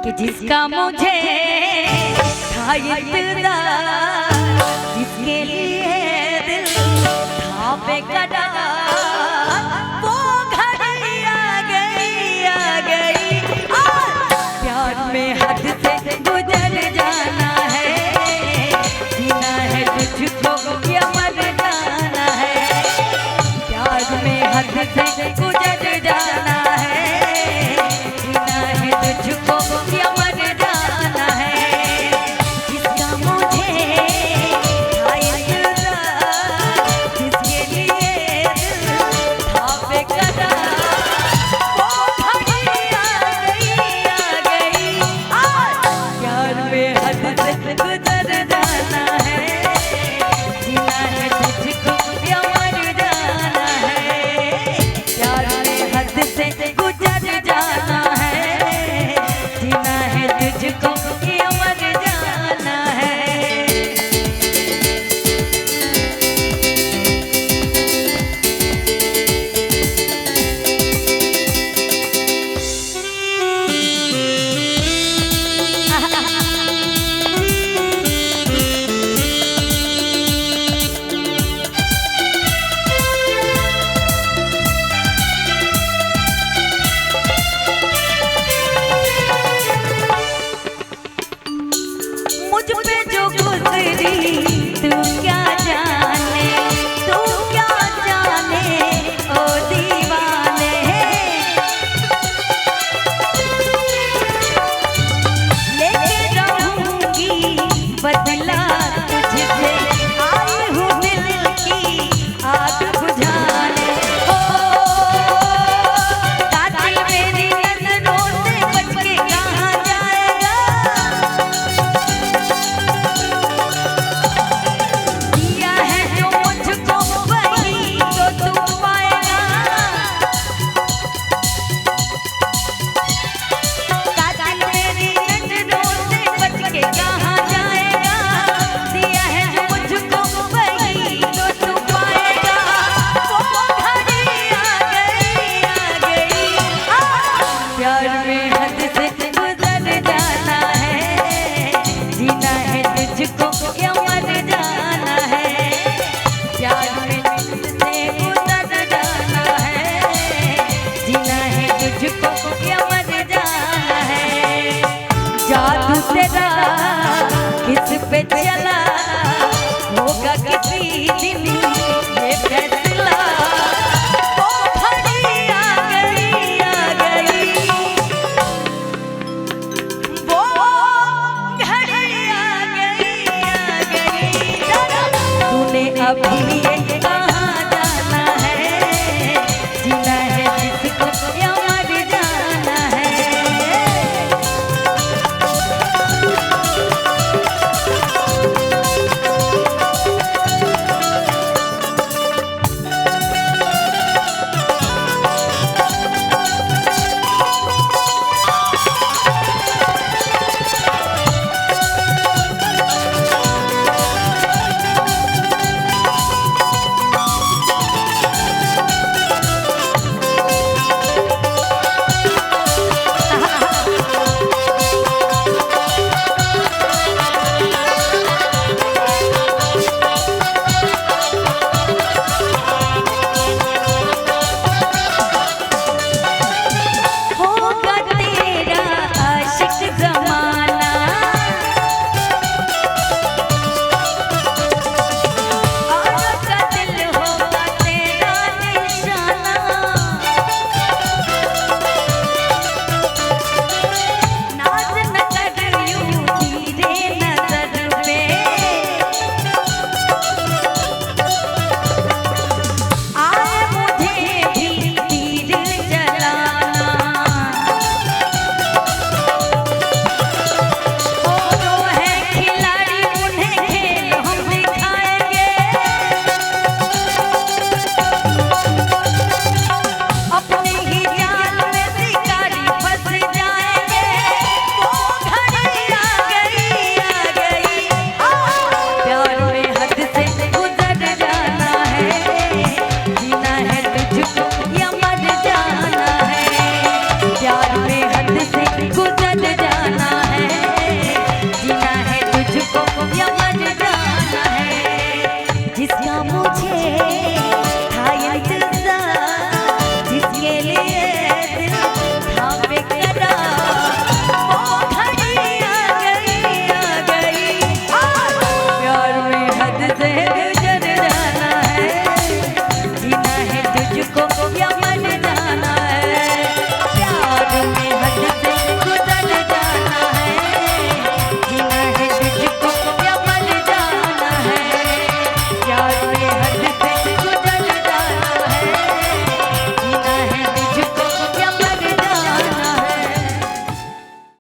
कि जिसका मुझे था इंतज़ार, जिसके लिए दिल था बेकरार, वो घड़ी आ गई और प्यार में हद से गुजर जाना है, जीना है तुझको या मर जाना है, प्यार में हद से गुजर जाना है, जीना है तुझको या मर जाना है, जिसका मुझे था इंतज़ार, जिसके लिए दिल था बेकरार, वो घड़ी आ गई और प्यार में हद से गुजर जाना है, जीना है तुझको या मर जाना है, प्यार में हद से गुजर जाना है, जीना है तुझको या मर जाना है। मुझ पे जो गुजरी तू क्या जाने, तू क्या जाने ओ दीवाने, लेके रहूंगी बदला तुझसे, आई हूँ दिल की आग बुझाने, ओ कातिल मेरी नजरों से बच के कहाँ जाएगा, दिया है जो मुझको वही तो तू पाएगा, कातिल मेरी नजरों से बच के कहाँ जाएगा, दिया है जो मुझको वही तो तू पाएगा, वो घड़ी आ गई प्यार में हद से गुजर जाना है, जीना है तुझको या मर जाना है, प्यार में हद से गुजर जाना है, जीना है तुझको या मर जाना है, जादू तेरा